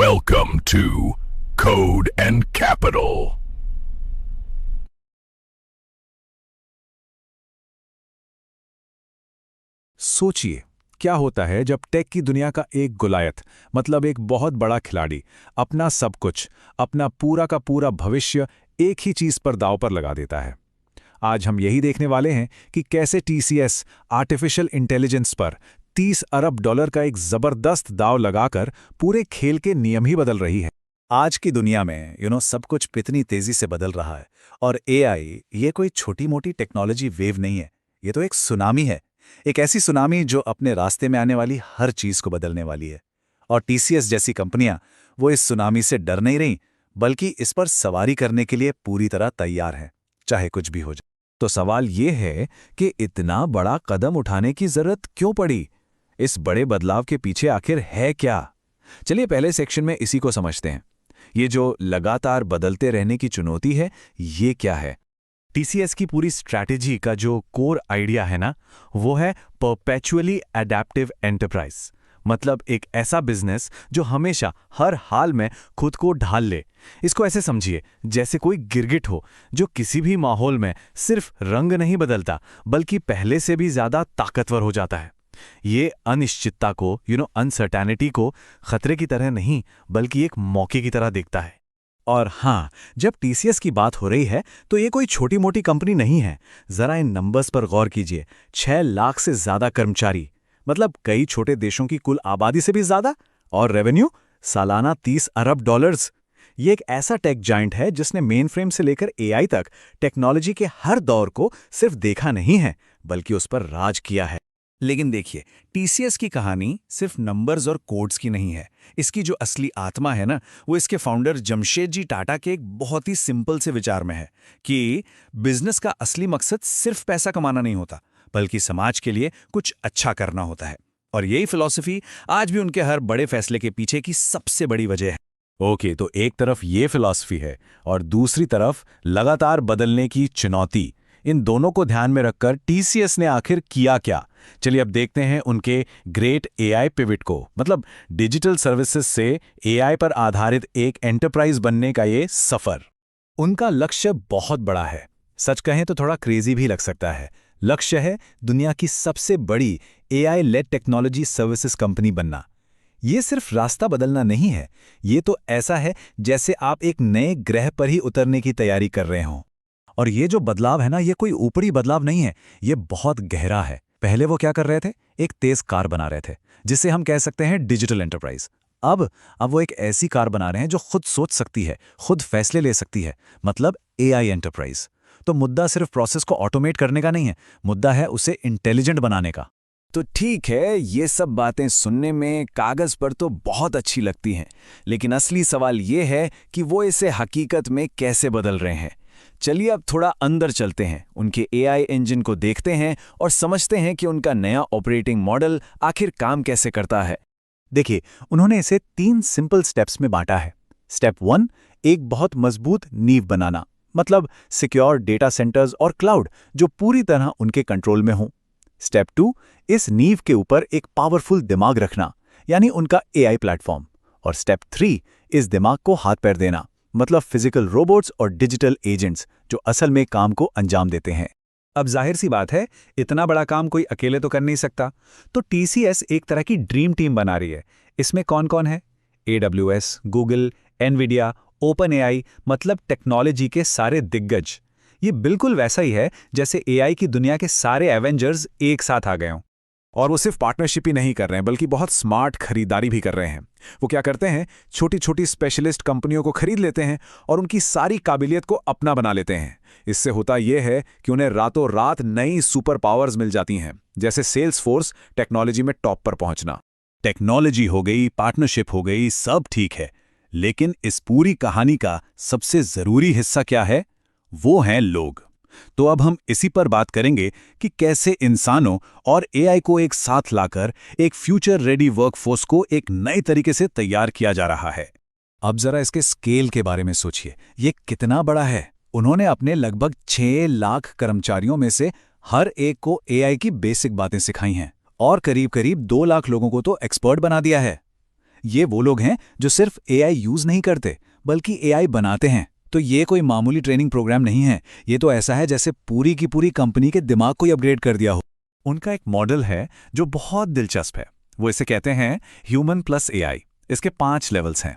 Welcome to Code and Capital. सोचिए, क्या होता है जब टेक की दुनिया का एक गुलायत, मतलब एक बहुत बड़ा खिलाड़ी, अपना सब कुछ, अपना पूरा का पूरा भविष्य एक ही चीज पर दांव पर लगा देता है। आज हम यही देखने वाले हैं कि कैसे टीसीएस आर्टिफिशियल इंटेलिजेंस पर 30 अरब डॉलर का एक जबरदस्त दांव लगाकर पूरे खेल के नियम ही बदल रही है। आज की दुनिया में सब कुछ इतनी तेजी से बदल रहा है, और एआई ये कोई छोटी मोटी टेक्नोलॉजी वेव नहीं है, ये तो एक सुनामी है। एक ऐसी सुनामी जो अपने रास्ते में आने वाली हर चीज को बदलने वाली है। और टीसीएस जैसी कंपनियां वो इस सुनामी से डर नहीं रहीं, बल्कि इस पर सवारी करने के लिए पूरी तरह तैयार हैं, चाहे कुछ भी हो जाए। तो सवाल ये है कि इतना बड़ा कदम उठाने की जरूरत क्यों पड़ी? इस बड़े बदलाव के पीछे आखिर है क्या? चलिए पहले सेक्शन में इसी को समझते हैं। ये जो लगातार बदलते रहने की चुनौती है, ये क्या है? टीसीएस की पूरी स्ट्रैटेजी का जो कोर आइडिया है ना, वो है परपेचुअली एडेप्टिव एंटरप्राइज। मतलब एक ऐसा बिजनेस जो हमेशा हर हाल में खुद को ढाल ले। इसको ऐसे समझिए जैसे कोई गिरगिट हो जो किसी भी माहौल में सिर्फ रंग नहीं बदलता, बल्कि पहले से भी ज्यादा ताकतवर हो जाता है। ये अनिश्चितता को अनसर्टेनिटी को खतरे की तरह नहीं, बल्कि एक मौके की तरह देखता है। और हाँ, जब टीसीएस की बात हो रही है तो ये कोई छोटी मोटी कंपनी नहीं है। जरा इन नंबर्स पर गौर कीजिए। 6 लाख से ज्यादा कर्मचारी, मतलब कई छोटे देशों की कुल आबादी से भी ज्यादा, और रेवेन्यू सालाना 30 अरब डॉलर्स। ये एक ऐसा टेक जायंट है जिसने मेन फ्रेम से लेकर एआई तक टेक्नोलॉजी के हर दौर को सिर्फ देखा नहीं है, बल्कि उस पर राज किया है। लेकिन देखिए, टीसीएस की कहानी सिर्फ नंबर्स और कोड्स की नहीं है। इसकी जो असली आत्मा है ना, वो इसके फाउंडर जमशेदजी टाटा के एक बहुत ही सिंपल से विचार में है कि बिजनेस का असली मकसद सिर्फ पैसा कमाना नहीं होता, बल्कि समाज के लिए कुछ अच्छा करना होता है। और यही फिलॉसफी आज भी उनके हर बड़े फैसले के पीछे की सबसे बड़ी वजह है। ओके, तो एक तरफ ये फिलॉसफी है और दूसरी तरफ लगातार बदलने की चुनौती। इन दोनों को ध्यान में रखकर टीसीएस ने आखिर किया क्या? चलिए अब देखते हैं उनके ग्रेट एआई पिविट को, मतलब डिजिटल सर्विसेज से एआई पर आधारित एक एंटरप्राइज बनने का ये सफर। उनका लक्ष्य बहुत बड़ा है। सच कहें तो थोड़ा क्रेजी भी लग सकता है। लक्ष्य है दुनिया की सबसे बड़ी AI led technology services company बनना। ये सिर्फ रास्ता बदलना नहीं है, ये तो ऐसा है जैसे आप एक नए ग्रह पर ही उतरने की तैयारी कर रहे हों। और ये जो बदलाव है ना, ये कोई ऊपरी बदलाव नहीं है, ये बहुत गहरा है। पहले वो क्या कर रहे थे? एक तेज कार बना रहे थे, जिसे हम कह सकते हैं डिजिटल एंटरप्राइज। अब वो एक ऐसी कार बना रहे हैं जो खुद सोच सकती है, खुद फैसले ले सकती है, मतलब एआई एंटरप्राइज। तो मुद्दा सिर्फ प्रोसेस को ऑटोमेट करने का नहीं है, मुद्दा है उसे इंटेलिजेंट बनाने का। तो ठीक है, ये सब बातें सुनने में कागज पर तो बहुत अच्छी लगती हैं, लेकिन असली सवाल ये है कि वो इसे हकीकत में कैसे बदल रहे हैं। चलिए अब थोड़ा अंदर चलते हैं, उनके एआई इंजन को देखते हैं और समझते हैं कि उनका नया ऑपरेटिंग मॉडल आखिर काम कैसे करता है। देखिए, उन्होंने इसे 3 सिंपल स्टेप्स में बांटा है। स्टेप 1, एक बहुत मजबूत नींव बनाना, मतलब सिक्योर डेटा सेंटर्स और क्लाउड जो पूरी तरह उनके कंट्रोल में हों। स्टेप 2, इस नींव के ऊपर एक पावरफुल दिमाग रखना, यानी उनका एआई प्लेटफॉर्म। और स्टेप 3, इस दिमाग को हाथ पैर देना, मतलब फिजिकल रोबोट्स और डिजिटल एजेंट्स जो असल में काम को अंजाम देते हैं। अब जाहिर सी बात है, इतना बड़ा काम कोई अकेले तो कर नहीं सकता, तो टीसीएस एक तरह की ड्रीम टीम बना रही है। इसमें कौन कौन है? AWS, Google, Nvidia, open AI, मतलब टेक्नोलॉजी के सारे दिग्गज। ये बिल्कुल वैसा ही है जैसे एआई की दुनिया के सारे एवेंजर्स एक साथ आ गए हों। और वो सिर्फ पार्टनरशिप ही नहीं कर रहे हैं, बल्कि बहुत स्मार्ट खरीदारी भी कर रहे हैं। वो क्या करते हैं? छोटी छोटी स्पेशलिस्ट कंपनियों को खरीद लेते हैं और उनकी सारी काबिलियत को अपना बना लेते हैं। इससे होता यह है कि उन्हें रातों रात नई सुपर पावर्स मिल जाती हैं, जैसे सेल्स फोर्स टेक्नोलॉजी में टॉप पर पहुंचना। टेक्नोलॉजी हो गई, पार्टनरशिप हो गई, सब ठीक है, लेकिन इस पूरी कहानी का सबसे जरूरी हिस्सा क्या है? वो हैं लोग। तो अब हम इसी पर बात करेंगे कि कैसे इंसानों और एआई को एक साथ लाकर एक फ्यूचर रेडी वर्कफोर्स को एक नए तरीके से तैयार किया जा रहा है। अब जरा इसके स्केल के बारे में सोचिए, ये कितना बड़ा है। उन्होंने अपने लगभग 6 लाख कर्मचारियों में से हर एक को एआई की बेसिक बातें सिखाई हैं और करीब करीब 2 लाख लोगों को तो एक्सपर्ट बना दिया है। ये वो लोग हैं जो सिर्फ एआई यूज नहीं करते बल्कि एआई बनाते हैं। तो ये कोई मामूली ट्रेनिंग प्रोग्राम नहीं है, ये तो ऐसा है जैसे पूरी की पूरी कंपनी के दिमाग को ही अपग्रेड कर दिया हो। उनका एक मॉडल है जो बहुत दिलचस्प है। वो इसे कहते हैं ह्यूमन प्लस एआई। इसके 5 लेवल्स हैं।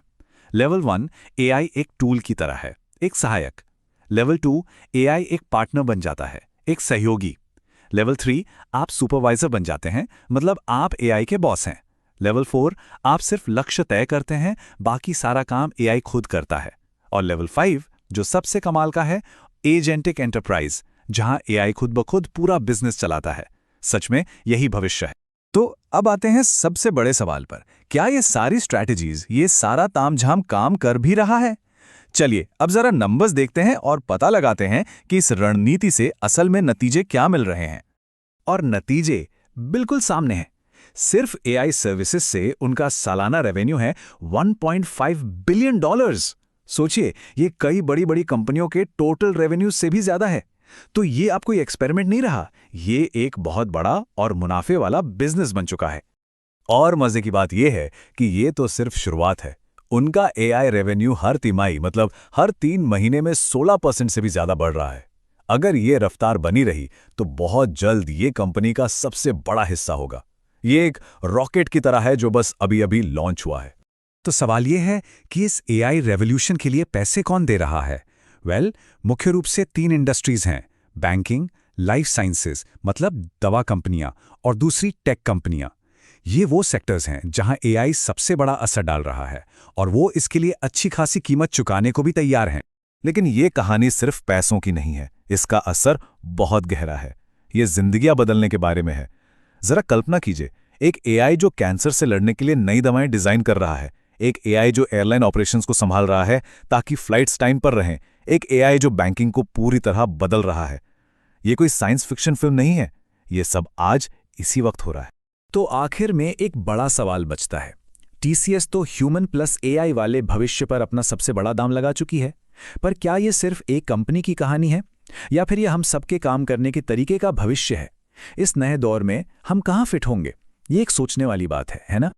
लेवल 1, एआई एक टूल की तरह है, एक सहायक। लेवल 2, एआई एक पार्टनर बन जाता है, एक सहयोगी। लेवल 3, आप सुपरवाइजर बन जाते हैं, मतलब आप एआई के बॉस हैं। लेवल 4, आप सिर्फ लक्ष्य तय करते हैं, बाकी सारा काम एआई खुद करता है। और लेवल 5, जो सबसे कमाल का है, एजेंटिक एंटरप्राइज, जहां एआई खुद ब खुद पूरा बिजनेस चलाता है। सच में यही भविष्य है। तो अब आते हैं सबसे बड़े सवाल पर, क्या ये सारी स्ट्रैटेजीज, ये सारा तामझाम काम कर भी रहा है? चलिए अब जरा नंबर्स देखते हैं और पता लगाते हैं कि इस रणनीति से असल में नतीजे क्या मिल रहे हैं। और नतीजे बिल्कुल सामने हैं। सिर्फ एआई सर्विसेज से उनका सालाना रेवेन्यू है $1.5 बिलियन। सोचिए, ये कई बड़ी बड़ी कंपनियों के टोटल रेवेन्यू से भी ज्यादा है। तो ये आप कोई एक्सपेरिमेंट नहीं रहा, ये एक बहुत बड़ा और मुनाफे वाला बिजनेस बन चुका है। और मजे की बात यह है कि ये तो सिर्फ शुरुआत है। उनका एआई रेवेन्यू हर तिमाही, मतलब हर 3 महीने में 16% से भी ज्यादा बढ़ रहा है। अगर ये रफ्तार बनी रही तो बहुत जल्द ये कंपनी का सबसे बड़ा हिस्सा होगा। ये एक रॉकेट की तरह है जो बस अभी अभी लॉन्च हुआ है। तो सवाल ये है कि इस एआई रेवोल्यूशन के लिए पैसे कौन दे रहा है? मुख्य रूप से 3 इंडस्ट्रीज हैं, बैंकिंग, लाइफ साइंसेज मतलब दवा कंपनियां, और दूसरी टेक कंपनियां। ये वो सेक्टर्स हैं जहां एआई सबसे बड़ा असर डाल रहा है और वो इसके लिए अच्छी खासी कीमत चुकाने को भी तैयार हैं। लेकिन ये कहानी सिर्फ पैसों की नहीं है, इसका असर बहुत गहरा है। ये जिंदगियां बदलने के बारे में है। जरा कल्पना कीजिए, एक एआई जो कैंसर से लड़ने के लिए नई दवाएं डिजाइन कर रहा है, एक एआई जो एयरलाइन ऑपरेशंस को संभाल रहा है ताकि फ्लाइट्स टाइम पर रहें, एक एआई जो बैंकिंग को पूरी तरह बदल रहा है। ये कोई साइंस फिक्शन फिल्म नहीं है, ये सब आज इसी वक्त हो रहा है। तो आखिर में एक बड़ा सवाल बचता है। टीसीएस तो ह्यूमन प्लस एआई वाले भविष्य पर अपना सबसे बड़ा दाम लगा चुकी है, पर क्या ये सिर्फ एक कंपनी की कहानी है या फिर ये हम सबके काम करने के तरीके का भविष्य है? इस नए दौर में हम कहाँ फिट होंगे? ये एक सोचने वाली बात है ना?